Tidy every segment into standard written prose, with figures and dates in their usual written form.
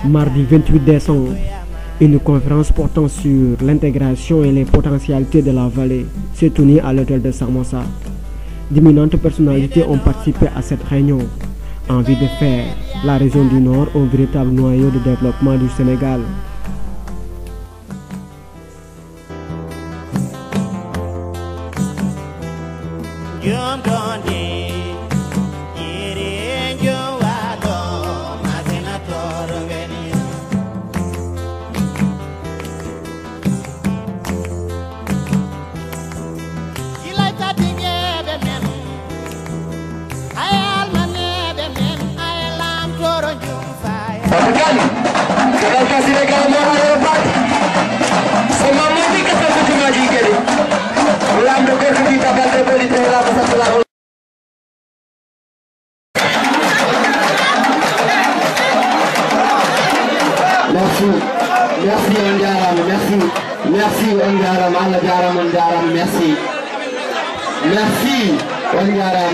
Mardi 28 décembre, une conférence portant sur l'intégration et les potentialités de la vallée s'est tenue à l'hôtel de Samosa. D'éminentes personnalités ont participé à cette réunion en vue de faire la région du Nord un véritable noyau de développement du Sénégal. Merci Ondiaram, merci Ondiaram, Allah Diaram Ondiaram, merci Ondiaram,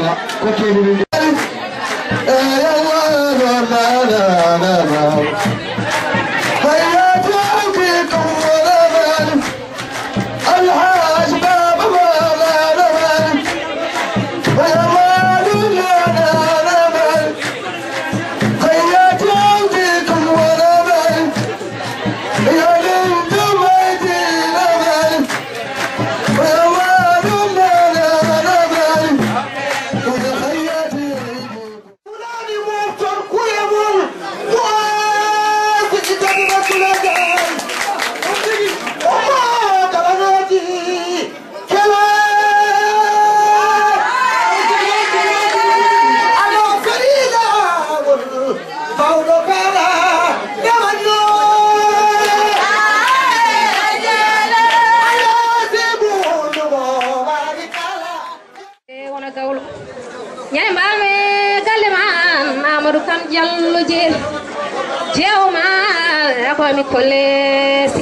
mi kolesi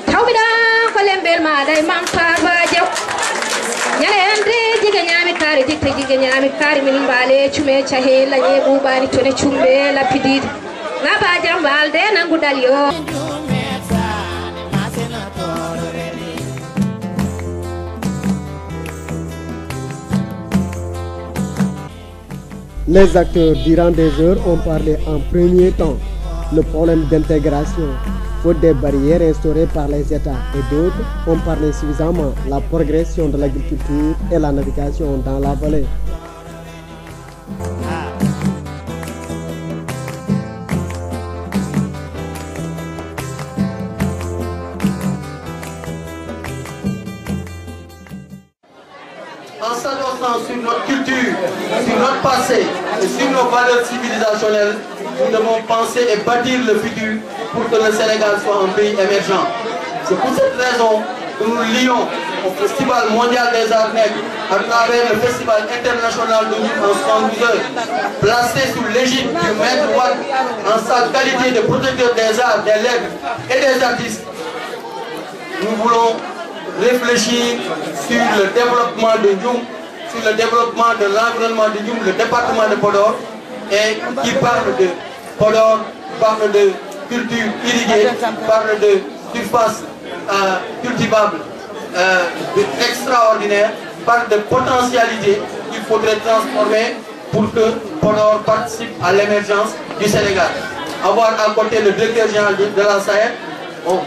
tawbida kolem bel ma day mam farba jew nyale ande jiga nyami kari jikte jiga nyami kari min mbale chume chahe la nyebu bani tone chumbe la pidid ngaba jambal de nangu dal yo. Les acteurs durant des heures ont parlé en premier temps le problème d'intégration, faute des barrières instaurées par les États, et d'autres ont parlé suffisamment la progression de l'agriculture et la navigation dans la vallée. En s'adossant sur notre culture, sur notre passé et sur nos valeurs civilisationnelles, nous devons penser et bâtir le futur pour que le Sénégal soit un pays émergent. C'est pour cette raison que nous lions au Festival mondial des arts nègres à travers le Festival international de lutte en 72 heures, placé sous l'égide du maître Wade en sa qualité de protecteur des arts, des lettres et des artistes. Nous voulons réfléchir sur le développement de Ndioum, sur le développement de l'environnement de Ndioum, le département de Podor, et qui parle de Podor, parle de culture irriguée, parle de surface cultivable extraordinaire, parle de potentialité qu'il faudrait transformer pour que Podor participe à l'émergence du Sénégal. Avoir à côté le directeur général de la Sahel, on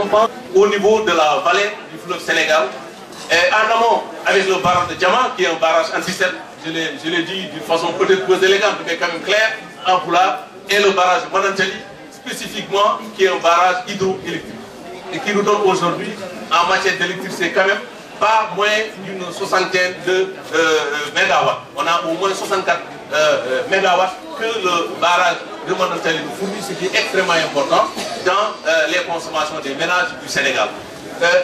pense au niveau de la vallée du fleuve Sénégal, et en amont avec le barrage de Diamant, qui est un barrage anti-sèche, je l'ai dit d'une façon peut-être plus élégante, mais quand même claire, en Poula, et le barrage de Manantali, spécifiquement, qui est un barrage hydroélectrique, et qui nous donne aujourd'hui, en matière d'électricité, quand même, pas moins d'une soixantaine de mégawatts. On a au moins 64 mégawatts que le barrage de Manantali nous fournit, ce qui est extrêmement important dans les consommations des ménages du Sénégal.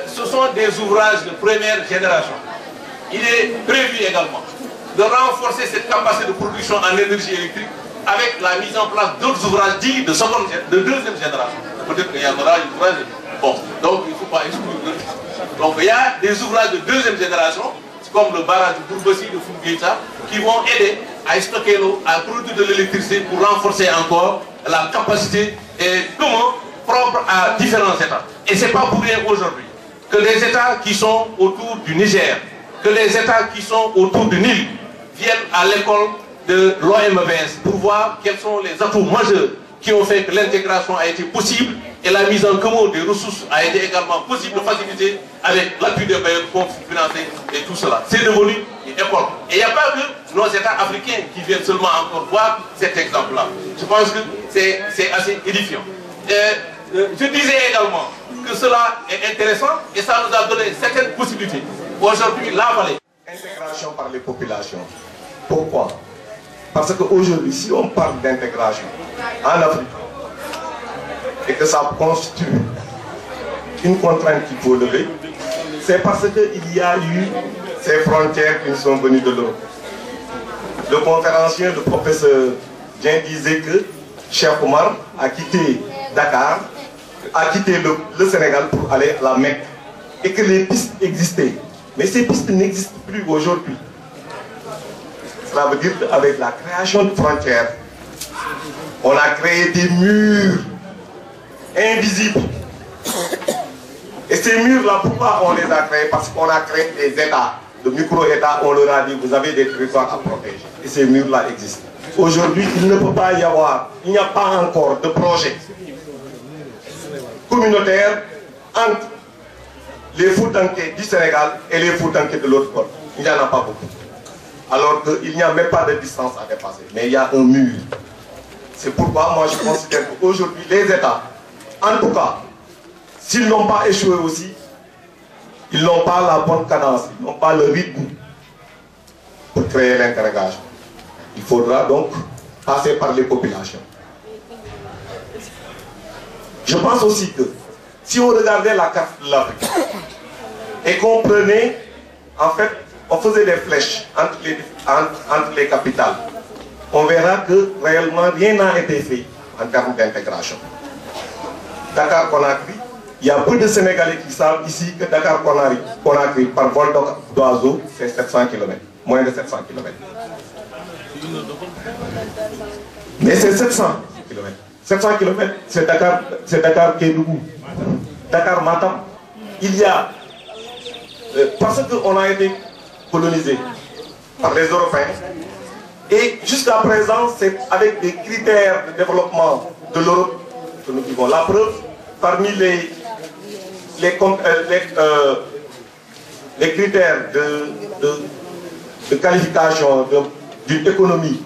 Ce sont des ouvrages de première génération. Il est prévu également de renforcer cette capacité de production en énergie électrique avec la mise en place d'autres ouvrages dits de deuxième génération. Peut-être qu'il y en aura une troisième. Bon, donc il ne faut pas exclure. Donc il y a des ouvrages de deuxième génération, comme le barrage de Bourbassi de Fougouita, qui vont aider à stocker l'eau, à produire de l'électricité pour renforcer encore la capacité et comment propre à différents États. Et ce n'est pas pour rien aujourd'hui que les États qui sont autour du Niger, que les États qui sont autour du Nil viennent à l'école de l'OMVS pour voir quels sont les atouts majeurs qui ont fait que l'intégration a été possible et la mise en commun des ressources a été également possible, facilitée avec l'appui des bailleurs financiers et tout cela. C'est devenu une école. Et il n'y a pas que nos États africains qui viennent seulement encore voir cet exemple-là. Je pense que c'est assez édifiant. Je disais également que cela est intéressant et ça nous a donné certaines possibilités. Aujourd'hui, la vallée. Intégration par les populations. Pourquoi? Parce qu'aujourd'hui, si on parle d'intégration en Afrique et que ça constitue une contrainte qu'il faut lever, c'est parce qu'il y a eu ces frontières qui nous sont venues de l'Europe. Le conférencier, le professeur Dien disait que Cheikh Oumar a quitté Dakar, a quitté le Sénégal pour aller à la Mecque et que les pistes existaient. Mais ces pistes n'existent plus aujourd'hui. Cela veut dire qu'avec la création de frontières, on a créé des murs invisibles. Et ces murs-là, pourquoi on les a créés? Parce qu'on a créé des États, de micro-États, on leur a dit, vous avez des territoires à protéger. Et ces murs-là existent. Aujourd'hui, il ne peut pas y avoir, il n'y a pas encore de projet communautaire entre les Foutanké du Sénégal et les Foutanké de l'autre côté. Il n'y en a pas beaucoup. Alors qu'il n'y a même pas de distance à dépasser. Mais il y a un mur. C'est pourquoi moi je considère qu'aujourd'hui les États, en tout cas, s'ils n'ont pas échoué aussi, ils n'ont pas la bonne cadence, ils n'ont pas le rythme pour créer l'interrogation. Il faudra donc passer par les populations. Je pense aussi que si on regardait la carte de l'Afrique et qu'on prenait, en fait, on faisait des flèches entre les capitales, on verra que réellement rien n'a été fait en termes d'intégration. Dakar-Conakry, il y a peu de Sénégalais qui savent ici que Dakar-Conakry par vol d'oiseau, c'est 700 km, moins de 700 km. Mais c'est 700 km. 700 km, c'est Dakar-Kédougou, Dakar-Matam. Il y a, parce qu'on a été colonisé par les Européens, et jusqu'à présent, c'est avec des critères de développement de l'Europe que nous vivons. La preuve, parmi les critères de qualification d'une économie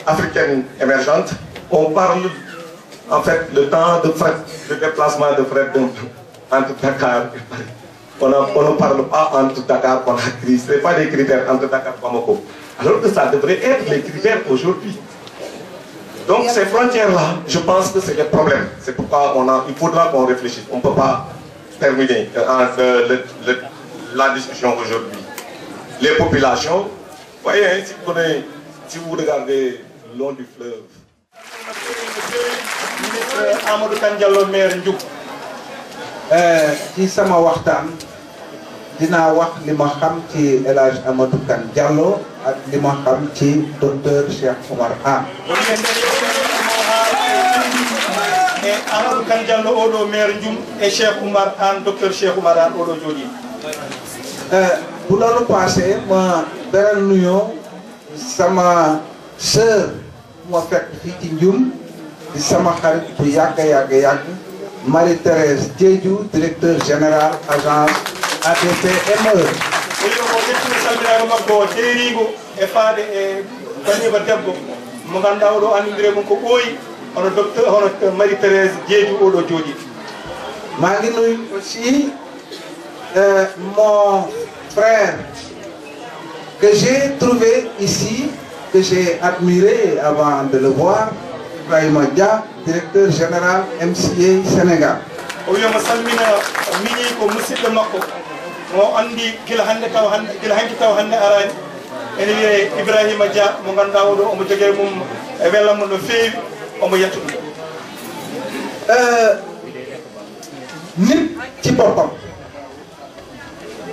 africaine émergente, on parle en fait le temps de fret, de déplacement de fret entre Dakar et Paris. On ne parle pas entre Dakar et Conakry, ce n'est pas des critères entre Dakar et Bamako. Alors que ça devrait être les critères aujourd'hui. Donc ces frontières-là, je pense que c'est des problèmes. C'est pourquoi il faudra qu'on réfléchisse. On ne peut pas terminer la discussion aujourd'hui. Les populations, vous voyez, si vous regardez le long du fleuve. Ministre Amadou Kane Diallo maire Ndiouk ci sama waxtaan dinaa wax li ma xam ci El Hadj Amadou Kane Diallo ak li ma xam ci docteur Cheikh Oumar Anne. Et Amadou Kane Diallo oɗo maire Ndiouk et Cheikh Oumar Anne docteur Cheikh Oumar Anne oɗo jooɗi. Bu loolu passé ma beral nuyoo sama sœur ma fekk fii ci Ndioum di sama xarit bu yàgg Marie-Thérèse Diédhiou, directeur général agence ADPME. Oyo mo defti salminago makko teerigo e faade e baniba debbo mo ganduɗa oɗo andidire mum ko ɓooyi hono docteur hono Marie-Thérèse Diédhiou oɗo jooɗi. Maa ngi nuyu aussi mon frère que j'ai trouvé ici, que j'ai admiré avant de le voir, Ibrahima Dia, directeur général MCA Sénégal. O wiyama salmina miñi ko musidɗo makko mo andi gila hande taw hande arani ene wiye Ibrahima Dia mo ganduɗa oɗo omo jogui mum e wellam no feewi omo yettuɗo nit ci boppam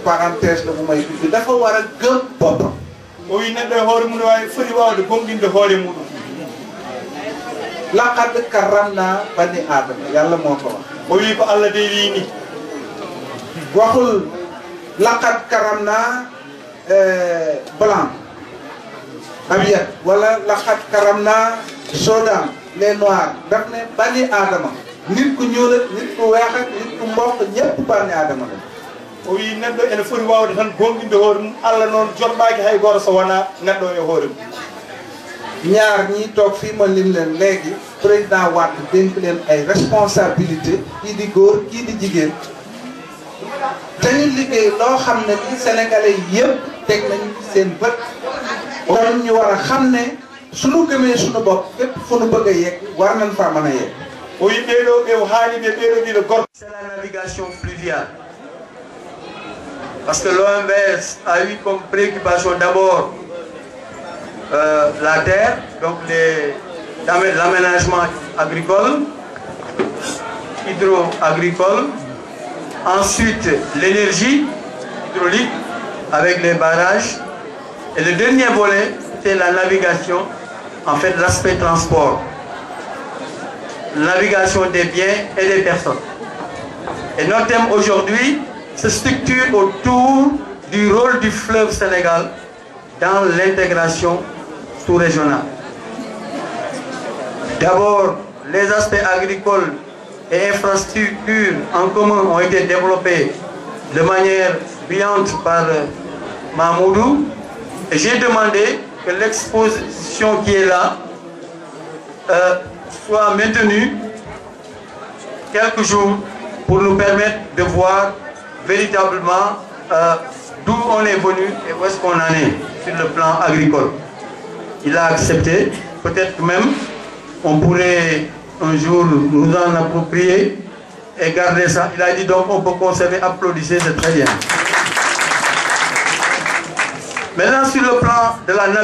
parenthèse la bu may tuddi dafa war a gëm boppam o wi neɗɗo e hoore mum ne wawi foti wawde gonɗinde hoore muɗum laqad karramna bani adama yàlla moo ko wax o wi ko Allah de wi ni waxul laqad karramna blanc abiyat wala laqad karramna sodan les noirs daf ne bani adama nit ku ñuul ak nit ku weex ak nit ku mboq ñëpp bani adama la o wi neɗɗo ene foti wawde tan gonɗinde hoore mum Allah noon joɗɗaki hay goto so wona neɗɗo e hoore mum ñaar ñi toog fii ma lim leen léegi président Wade dénk leen ay responsabilité kii di góor kii di jigéen dañu liggéey loo xam ne li sénégalais yëpp teg nañu seen bët kon ñu war a xam ne suñu gëmee suñu bopp fépp fu nu bëgg a yegg war nañ faa mën a yegg o wi ɓeeɗo ɓe haali ɓe ɓeeɗo ɗiɗo gorko C'est la navigation fluviale. Parce que l'OMS a eu comme préoccupation d'abord la terre, donc l'aménagement agricole, hydro-agricole, ensuite l'énergie hydraulique avec les barrages, et le dernier volet, c'est la navigation, en fait l'aspect transport, la navigation des biens et des personnes. Et notre thème aujourd'hui se structure autour du rôle du fleuve Sénégal dans l'intégration sous-régionale. D'abord, les aspects agricoles et infrastructures en commun ont été développés de manière brillante par Mahmoudou. Et j'ai demandé que l'exposition qui est là soit maintenue quelques jours pour nous permettre de voir véritablement d'où on est venu et où est-ce qu'on en est sur le plan agricole. Il a accepté, peut-être même on pourrait un jour nous en approprier et garder ça. Il a dit donc on peut conserver, applaudissez, c'est très bien. Maintenant sur le plan de la nature.